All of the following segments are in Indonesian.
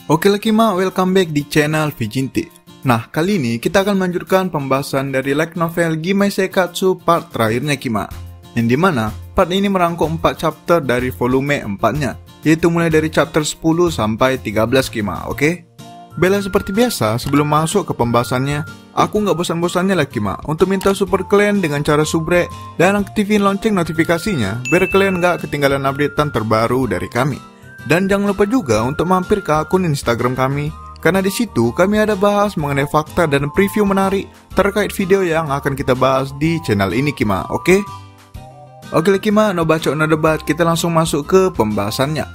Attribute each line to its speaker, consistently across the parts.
Speaker 1: Oke lah Kima, welcome back di channel Vijinti. Nah, kali ini kita akan melanjutkan pembahasan dari light novel Gimai Seikatsu part terakhirnya Kima. Yang dimana part ini merangkum 4 chapter dari volume 4-nya, yaitu mulai dari chapter 10 sampai 13 Kima, oke? Bella seperti biasa, sebelum masuk ke pembahasannya, aku nggak bosan-bosannya lah Kima untuk minta support kalian dengan cara subrek dan aktifin lonceng notifikasinya biar kalian nggak ketinggalan updatean terbaru dari kami. Dan jangan lupa juga untuk mampir ke akun Instagram kami, karena di situ kami ada bahas mengenai fakta dan preview menarik terkait video yang akan kita bahas di channel ini Kima, oke? Oke lah Kima, no bacot no debat, kita langsung masuk ke pembahasannya.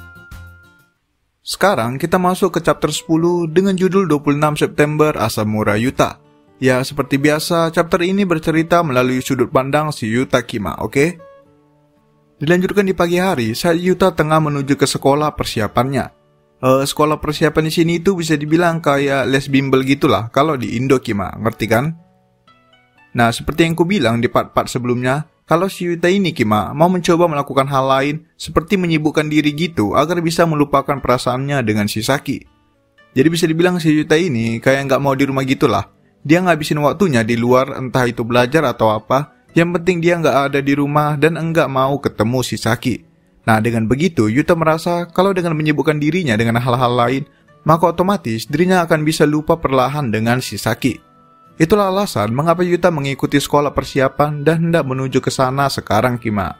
Speaker 1: Sekarang kita masuk ke chapter 10 dengan judul 26 September Asamura Yuta. Ya, seperti biasa, chapter ini bercerita melalui sudut pandang si Yuta Kima, oke? Dilanjutkan di pagi hari saat Yuta tengah menuju ke sekolah persiapannya. Sekolah persiapan di sini itu bisa dibilang kayak les bimbel gitulah kalau di Indo Kima, ngerti kan? Nah, seperti yang ku bilang di part-part sebelumnya, kalau si Yuta ini Kima mau mencoba melakukan hal lain seperti menyibukkan diri gitu agar bisa melupakan perasaannya dengan si Saki. Jadi bisa dibilang si Yuta ini kayak nggak mau di rumah gitulah. Dia ngabisin waktunya di luar, entah itu belajar atau apa. Yang penting dia nggak ada di rumah dan enggak mau ketemu si Saki. Nah, dengan begitu Yuta merasa kalau dengan menyibukkan dirinya dengan hal-hal lain, maka otomatis dirinya akan bisa lupa perlahan dengan si Saki. Itulah alasan mengapa Yuta mengikuti sekolah persiapan dan hendak menuju ke sana sekarang Kima.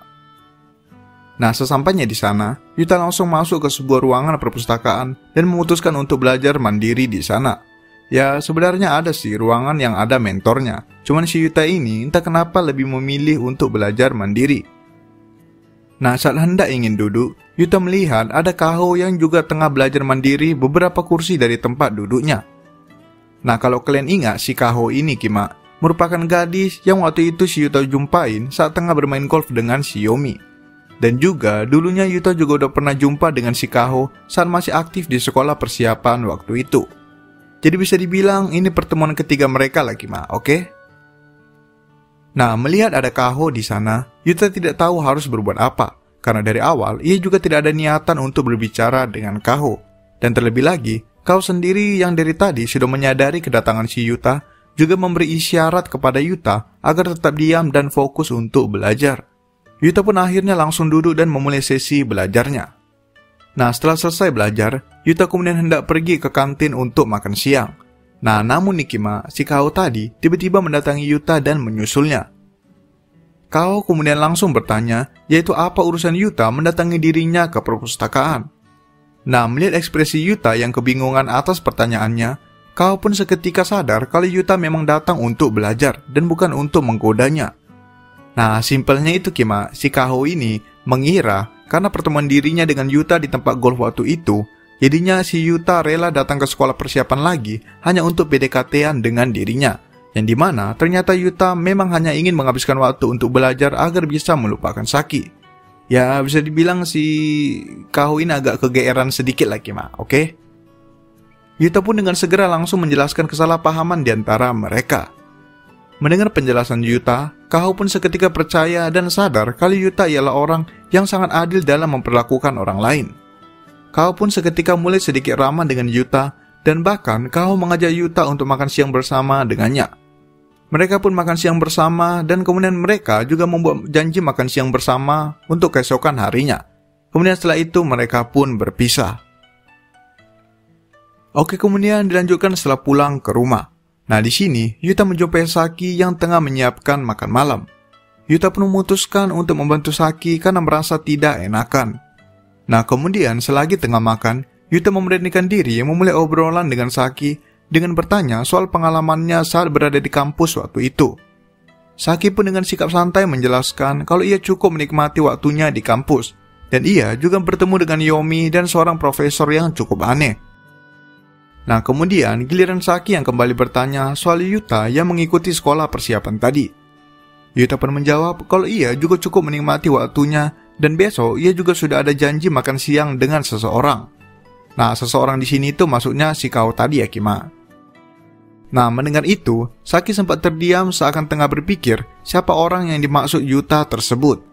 Speaker 1: Nah, sesampainya di sana, Yuta langsung masuk ke sebuah ruangan perpustakaan dan memutuskan untuk belajar mandiri di sana. Ya, sebenarnya ada sih ruangan yang ada mentornya. Cuman si Yuta ini entah kenapa lebih memilih untuk belajar mandiri. Nah, saat hendak ingin duduk, Yuta melihat ada Kaho yang juga tengah belajar mandiri beberapa kursi dari tempat duduknya. Nah, kalau kalian ingat si Kaho ini Kima, merupakan gadis yang waktu itu si Yuta jumpain saat tengah bermain golf dengan si Yomi. Dan juga dulunya Yuta juga udah pernah jumpa dengan si Kaho saat masih aktif di sekolah persiapan waktu itu. Jadi bisa dibilang ini pertemuan ketiga mereka lah Kima, oke? Nah, melihat ada Kaho di sana, Yuta tidak tahu harus berbuat apa. Karena dari awal, ia juga tidak ada niatan untuk berbicara dengan Kaho. Dan terlebih lagi, Kaho sendiri yang dari tadi sudah menyadari kedatangan si Yuta, juga memberi isyarat kepada Yuta agar tetap diam dan fokus untuk belajar. Yuta pun akhirnya langsung duduk dan memulai sesi belajarnya. Nah, setelah selesai belajar, Yuta kemudian hendak pergi ke kantin untuk makan siang. Nah, namun nih Kima, si Kaho tadi tiba-tiba mendatangi Yuta dan menyusulnya. Kaho kemudian langsung bertanya, yaitu apa urusan Yuta mendatangi dirinya ke perpustakaan. Nah, melihat ekspresi Yuta yang kebingungan atas pertanyaannya, Kaho pun seketika sadar kalau Yuta memang datang untuk belajar dan bukan untuk menggodanya. Nah, simpelnya itu Kima, si Kaho ini mengira karena pertemuan dirinya dengan Yuta di tempat golf waktu itu, jadinya si Yuta rela datang ke sekolah persiapan lagi hanya untuk PDKT-an dengan dirinya. Yang dimana ternyata Yuta memang hanya ingin menghabiskan waktu untuk belajar agar bisa melupakan Saki. Ya, bisa dibilang si Kaho ini agak kegeeran sedikit lah Kima, oke? Yuta pun dengan segera langsung menjelaskan kesalahpahaman di antara mereka. Mendengar penjelasan Yuta, Kaho pun seketika percaya dan sadar kalau Yuta ialah orang yang sangat adil dalam memperlakukan orang lain. Kaho pun seketika mulai sedikit ramah dengan Yuta, dan bahkan Kaho mengajak Yuta untuk makan siang bersama dengannya. Mereka pun makan siang bersama dan kemudian mereka juga membuat janji makan siang bersama untuk keesokan harinya. Kemudian setelah itu mereka pun berpisah. Oke, kemudian dilanjutkan setelah pulang ke rumah. Nah, di sini Yuta menjumpai Saki yang tengah menyiapkan makan malam. Yuta pun memutuskan untuk membantu Saki karena merasa tidak enakan. Nah, kemudian selagi tengah makan, Yuta memberanikan diri memulai obrolan dengan Saki dengan bertanya soal pengalamannya saat berada di kampus waktu itu. Saki pun dengan sikap santai menjelaskan kalau ia cukup menikmati waktunya di kampus, dan ia juga bertemu dengan Yomi dan seorang profesor yang cukup aneh. Nah, kemudian giliran Saki yang kembali bertanya soal Yuta yang mengikuti sekolah persiapan tadi. Yuta pun menjawab kalau ia juga cukup menikmati waktunya dan besok ia juga sudah ada janji makan siang dengan seseorang. Nah, seseorang di sini itu maksudnya si Kaho tadi ya Kima. Nah, mendengar itu, Saki sempat terdiam seakan tengah berpikir siapa orang yang dimaksud Yuta tersebut.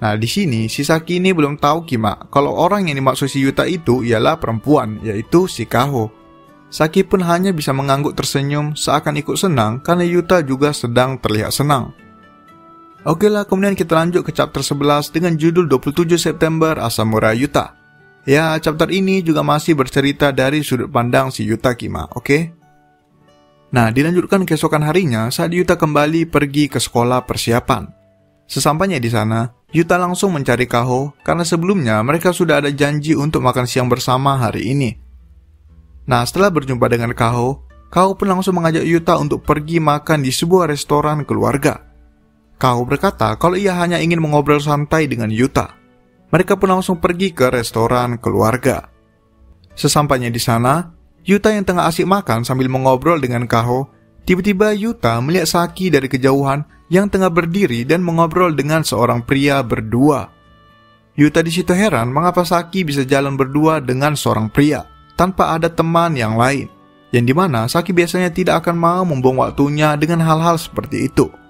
Speaker 1: Nah, di sini si Saki ini belum tahu Kima kalau orang yang dimaksud si Yuta itu ialah perempuan, yaitu si Kaho. Saki pun hanya bisa mengangguk tersenyum seakan ikut senang karena Yuta juga sedang terlihat senang. Oke lah, kemudian kita lanjut ke chapter 11 dengan judul 27 September Asamura Yuta. Ya, chapter ini juga masih bercerita dari sudut pandang si Yuta Kima, oke? Nah, dilanjutkan keesokan harinya saat Yuta kembali pergi ke sekolah persiapan. Sesampainya di sana, Yuta langsung mencari Kaho karena sebelumnya mereka sudah ada janji untuk makan siang bersama hari ini. Nah, setelah berjumpa dengan Kaho, Kaho pun langsung mengajak Yuta untuk pergi makan di sebuah restoran keluarga. Kaho berkata kalau ia hanya ingin mengobrol santai dengan Yuta. Mereka pun langsung pergi ke restoran keluarga. Sesampainya di sana, Yuta yang tengah asik makan sambil mengobrol dengan Kaho, tiba-tiba Yuta melihat Saki dari kejauhan yang tengah berdiri dan mengobrol dengan seorang pria berdua. Yuta di situ heran mengapa Saki bisa jalan berdua dengan seorang pria tanpa ada teman yang lain, yang dimana Saki biasanya tidak akan mau membuang waktunya dengan hal-hal seperti itu.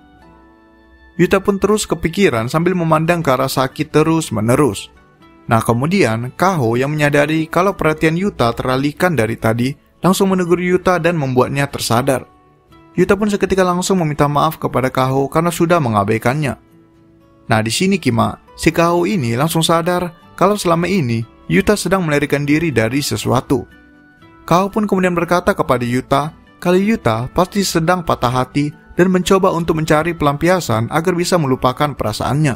Speaker 1: Yuta pun terus kepikiran sambil memandang ke arah Saki terus-menerus. Nah, kemudian Kaho yang menyadari kalau perhatian Yuta teralihkan dari tadi langsung menegur Yuta dan membuatnya tersadar. Yuta pun seketika langsung meminta maaf kepada Kaho karena sudah mengabaikannya. Nah, di sini Kima, si Kaho ini langsung sadar kalau selama ini Yuta sedang melarikan diri dari sesuatu. Kaho pun kemudian berkata kepada Yuta kalau Yuta pasti sedang patah hati dan mencoba untuk mencari pelampiasan agar bisa melupakan perasaannya.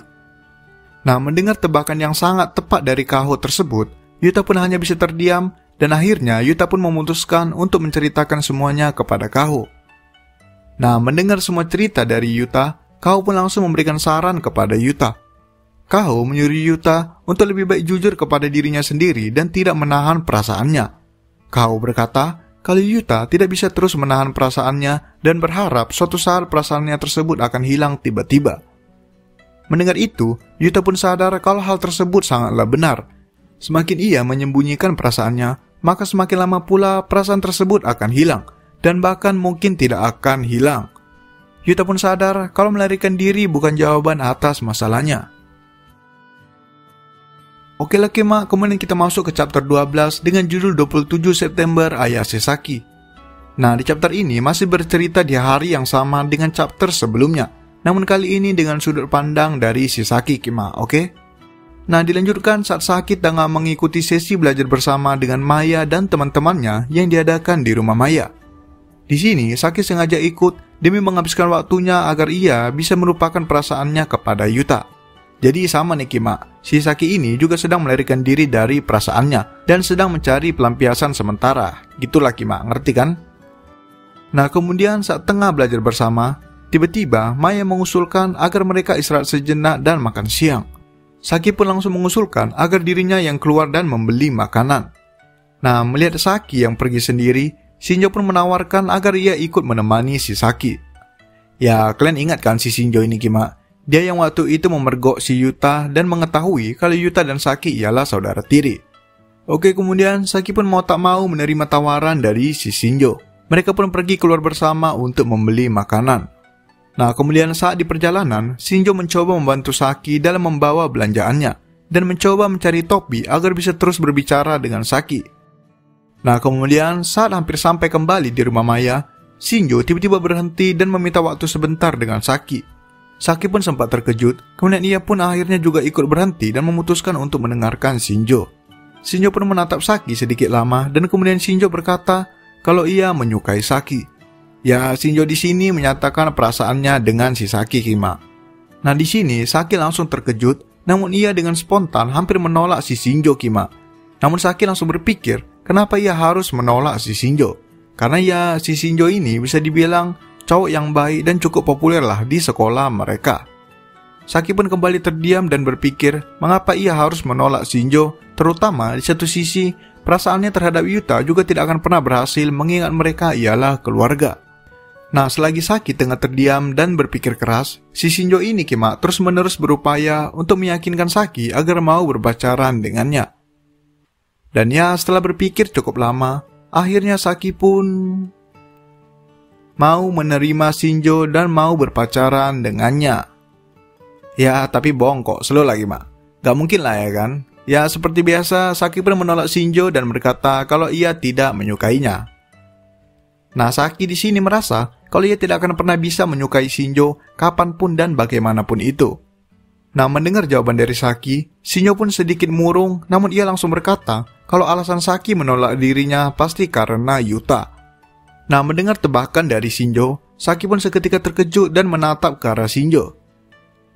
Speaker 1: Nah, mendengar tebakan yang sangat tepat dari Kaho tersebut, Yuta pun hanya bisa terdiam dan akhirnya Yuta pun memutuskan untuk menceritakan semuanya kepada Kaho. Nah, mendengar semua cerita dari Yuta, Kaho pun langsung memberikan saran kepada Yuta. Kaho menyuruh Yuta untuk lebih baik jujur kepada dirinya sendiri dan tidak menahan perasaannya. Kaho berkata kalau Yuta tidak bisa terus menahan perasaannya dan berharap suatu saat perasaannya tersebut akan hilang tiba-tiba. Mendengar itu, Yuta pun sadar kalau hal tersebut sangatlah benar. Semakin ia menyembunyikan perasaannya, maka semakin lama pula perasaan tersebut akan hilang, dan bahkan mungkin tidak akan hilang. Yuta pun sadar kalau melarikan diri bukan jawaban atas masalahnya. Oke lah Kima, kemudian kita masuk ke chapter 12 dengan judul 27 September Ayase Saki. Nah, di chapter ini masih bercerita di hari yang sama dengan chapter sebelumnya, namun kali ini dengan sudut pandang dari si Saki Kima, oke? Nah, dilanjutkan saat Saki tengah mengikuti sesi belajar bersama dengan Maya dan teman-temannya yang diadakan di rumah Maya. Di sini, Saki sengaja ikut demi menghabiskan waktunya agar ia bisa melupakan perasaannya kepada Yuta. Jadi sama nih Kima, si Saki ini juga sedang melarikan diri dari perasaannya dan sedang mencari pelampiasan sementara. Gitulah Kima, ngerti kan? Nah, kemudian saat tengah belajar bersama, tiba-tiba Maya mengusulkan agar mereka istirahat sejenak dan makan siang. Saki pun langsung mengusulkan agar dirinya yang keluar dan membeli makanan. Nah, melihat Saki yang pergi sendiri, Shinjo pun menawarkan agar ia ikut menemani si Saki. Ya, kalian ingat kan si Shinjo ini Kima? Dia yang waktu itu memergok si Yuta dan mengetahui kalau Yuta dan Saki ialah saudara tiri. Oke, kemudian Saki pun mau tak mau menerima tawaran dari si Shinjo. Mereka pun pergi keluar bersama untuk membeli makanan. Nah, kemudian saat di perjalanan, Shinjo mencoba membantu Saki dalam membawa belanjaannya dan mencoba mencari topi agar bisa terus berbicara dengan Saki. Nah, kemudian saat hampir sampai kembali di rumah Maya, Shinjo tiba-tiba berhenti dan meminta waktu sebentar dengan Saki. Saki pun sempat terkejut, kemudian ia pun akhirnya juga ikut berhenti dan memutuskan untuk mendengarkan Shinjo. Shinjo pun menatap Saki sedikit lama dan kemudian Shinjo berkata kalau ia menyukai Saki. Ya, Shinjo di sini menyatakan perasaannya dengan si Saki Kima. Nah, di sini Saki langsung terkejut, namun ia dengan spontan hampir menolak si Shinjo Kima. Namun Saki langsung berpikir, kenapa ia harus menolak si Shinjo? Karena ya si Shinjo ini bisa dibilang cowok yang baik dan cukup populer lah di sekolah mereka. Saki pun kembali terdiam dan berpikir mengapa ia harus menolak Shinjo, terutama di satu sisi perasaannya terhadap Yuta juga tidak akan pernah berhasil mengingat mereka ialah keluarga. Nah, selagi Saki tengah terdiam dan berpikir keras, si Shinjo ini Kima terus-menerus berupaya untuk meyakinkan Saki agar mau berpacaran dengannya. Dan ya, setelah berpikir cukup lama, akhirnya Saki pun mau menerima Shinjo dan mau berpacaran dengannya. Ya, tapi bohong kok, slow lagi mak. Gak mungkin lah ya kan? Ya, seperti biasa, Saki pun menolak Shinjo dan berkata kalau ia tidak menyukainya. Nah, Saki di sini merasa kalau ia tidak akan pernah bisa menyukai Shinjo kapanpun dan bagaimanapun itu. Nah, mendengar jawaban dari Saki, Shinjo pun sedikit murung, namun ia langsung berkata kalau alasan Saki menolak dirinya pasti karena Yuta. Nah, mendengar tebakan dari Shinjo, Saki pun seketika terkejut dan menatap ke arah Shinjo.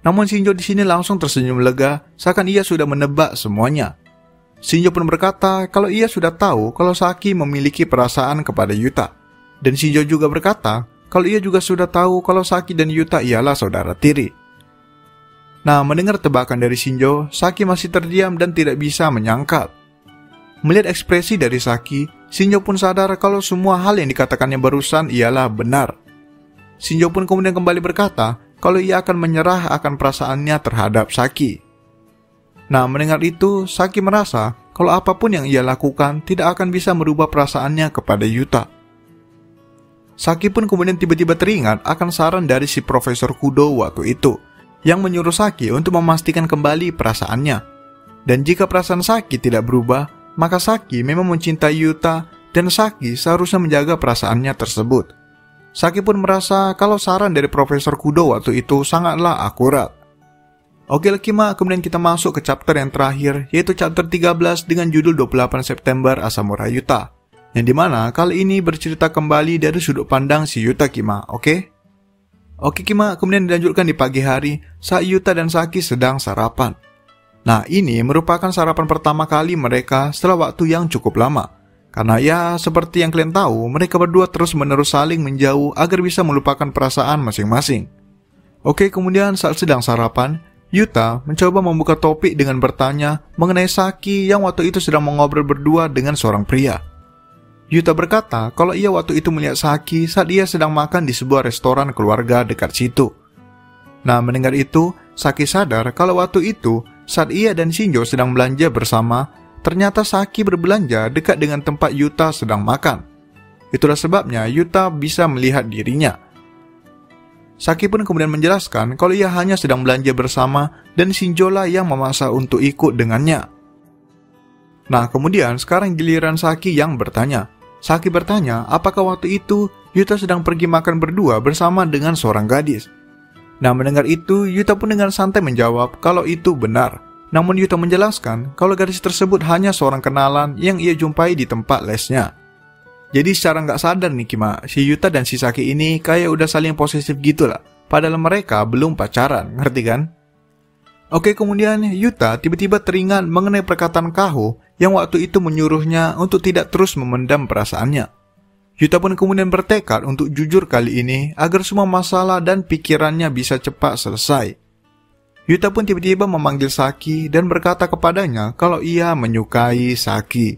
Speaker 1: Namun Shinjo di sini langsung tersenyum lega, seakan ia sudah menebak semuanya. Shinjo pun berkata kalau ia sudah tahu kalau Saki memiliki perasaan kepada Yuta. Dan Shinjo juga berkata kalau ia juga sudah tahu kalau Saki dan Yuta ialah saudara tiri. Nah, mendengar tebakan dari Shinjo, Saki masih terdiam dan tidak bisa menyangkal. Melihat ekspresi dari Saki, Shinjo pun sadar kalau semua hal yang dikatakannya barusan ialah benar. Shinjo pun kemudian kembali berkata kalau ia akan menyerah akan perasaannya terhadap Saki. Nah, mendengar itu, Saki merasa kalau apapun yang ia lakukan tidak akan bisa merubah perasaannya kepada Yuta. Saki pun kemudian tiba-tiba teringat akan saran dari si Profesor Kudo waktu itu, yang menyuruh Saki untuk memastikan kembali perasaannya. Dan jika perasaan Saki tidak berubah, maka Saki memang mencintai Yuta dan Saki seharusnya menjaga perasaannya tersebut. Saki pun merasa kalau saran dari Profesor Kudo waktu itu sangatlah akurat. Oke Lekima, kemudian kita masuk ke chapter yang terakhir, yaitu chapter 13 dengan judul 28 September Asamura Yuta. Yang dimana kali ini bercerita kembali dari sudut pandang si Yuta Kima, oke? Oke Kima, kemudian dilanjutkan di pagi hari saat Yuta dan Saki sedang sarapan. Nah, ini merupakan sarapan pertama kali mereka setelah waktu yang cukup lama. Karena ya, seperti yang kalian tahu, mereka berdua terus-menerus saling menjauh agar bisa melupakan perasaan masing-masing. Oke, kemudian saat sedang sarapan, Yuta mencoba membuka topik dengan bertanya mengenai Saki yang waktu itu sedang mengobrol berdua dengan seorang pria. Yuta berkata kalau ia waktu itu melihat Saki saat ia sedang makan di sebuah restoran keluarga dekat situ. Nah, mendengar itu, Saki sadar kalau waktu itu saat ia dan Shinjo sedang belanja bersama, ternyata Saki berbelanja dekat dengan tempat Yuta sedang makan. Itulah sebabnya Yuta bisa melihat dirinya. Saki pun kemudian menjelaskan kalau ia hanya sedang belanja bersama dan Shinjo lah yang memaksa untuk ikut dengannya. Nah, kemudian sekarang giliran Saki yang bertanya. Saki bertanya apakah waktu itu Yuta sedang pergi makan berdua bersama dengan seorang gadis. Nah, mendengar itu Yuta pun dengan santai menjawab kalau itu benar. Namun Yuta menjelaskan kalau gadis tersebut hanya seorang kenalan yang ia jumpai di tempat lesnya. Jadi secara nggak sadar nih Kima, si Yuta dan si Saki ini kayak udah saling posesif gitu lah. Padahal mereka belum pacaran, ngerti kan? Oke, kemudian Yuta tiba-tiba teringat mengenai perkataan Kaho yang waktu itu menyuruhnya untuk tidak terus memendam perasaannya. Yuta pun kemudian bertekad untuk jujur kali ini agar semua masalah dan pikirannya bisa cepat selesai. Yuta pun tiba-tiba memanggil Saki dan berkata kepadanya kalau ia menyukai Saki.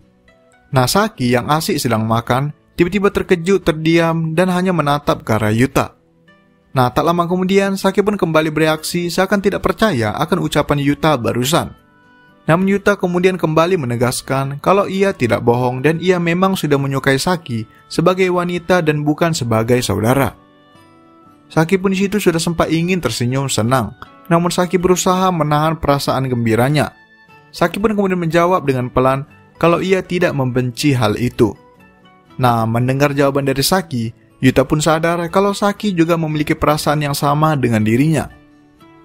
Speaker 1: Nah, Saki yang asik sedang makan, tiba-tiba terkejut, terdiam, dan hanya menatap ke arah Yuta. Nah, tak lama kemudian, Saki pun kembali bereaksi seakan tidak percaya akan ucapan Yuta barusan. Namun Yuta kemudian kembali menegaskan kalau ia tidak bohong dan ia memang sudah menyukai Saki sebagai wanita dan bukan sebagai saudara. Saki pun di situ sudah sempat ingin tersenyum senang, namun Saki berusaha menahan perasaan gembiranya. Saki pun kemudian menjawab dengan pelan kalau ia tidak membenci hal itu. Nah, mendengar jawaban dari Saki, Yuta pun sadar kalau Saki juga memiliki perasaan yang sama dengan dirinya.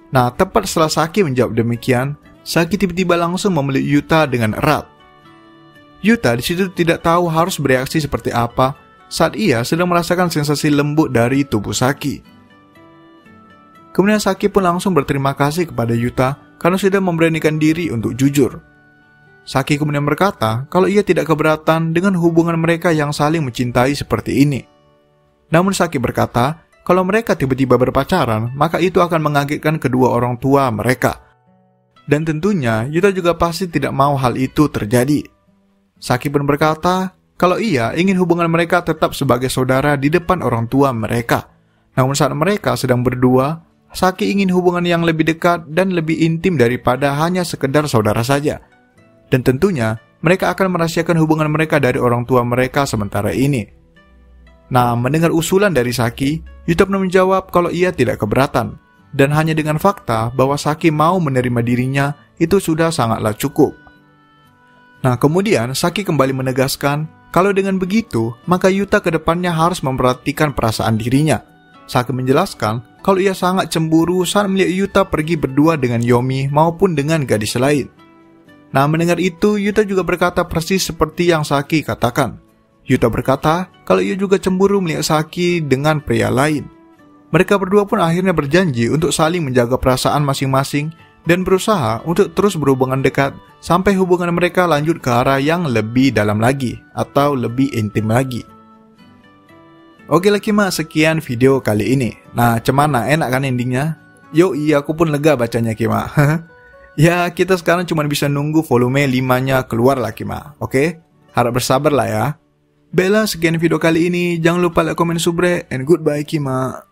Speaker 1: Nah, tepat setelah Saki menjawab demikian, Saki tiba-tiba langsung memeluk Yuta dengan erat. Yuta di situ tidak tahu harus bereaksi seperti apa saat ia sedang merasakan sensasi lembut dari tubuh Saki. Kemudian Saki pun langsung berterima kasih kepada Yuta karena sudah memberanikan diri untuk jujur. Saki kemudian berkata kalau ia tidak keberatan dengan hubungan mereka yang saling mencintai seperti ini. Namun Saki berkata kalau mereka tiba-tiba berpacaran, maka itu akan mengagetkan kedua orang tua mereka. Dan tentunya Yuta juga pasti tidak mau hal itu terjadi. Saki pun berkata kalau ia ingin hubungan mereka tetap sebagai saudara di depan orang tua mereka. Namun saat mereka sedang berdua, Saki ingin hubungan yang lebih dekat dan lebih intim daripada hanya sekedar saudara saja. Dan tentunya, mereka akan merahasiakan hubungan mereka dari orang tua mereka sementara ini. Nah, mendengar usulan dari Saki, Yuta pun menjawab kalau ia tidak keberatan. Dan hanya dengan fakta bahwa Saki mau menerima dirinya, itu sudah sangatlah cukup. Nah, kemudian Saki kembali menegaskan kalau dengan begitu, maka Yuta ke depannya harus memperhatikan perasaan dirinya. Saki menjelaskan kalau ia sangat cemburu saat melihat Yuta pergi berdua dengan Yomi maupun dengan gadis lain. Nah, mendengar itu, Yuta juga berkata persis seperti yang Saki katakan. Yuta berkata kalau ia juga cemburu melihat Saki dengan pria lain. Mereka berdua pun akhirnya berjanji untuk saling menjaga perasaan masing-masing dan berusaha untuk terus berhubungan dekat sampai hubungan mereka lanjut ke arah yang lebih dalam lagi atau lebih intim lagi. Oke lah Kima, sekian video kali ini. Nah, cemana, enak kan endingnya? Yoi, aku pun lega bacanya Kima. Ya, kita sekarang cuma bisa nunggu volume 5-nya keluar lah Kima. Oke? Harap bersabar lah ya. Bella, sekian video kali ini. Jangan lupa like, komen, subscribe, and goodbye Kima.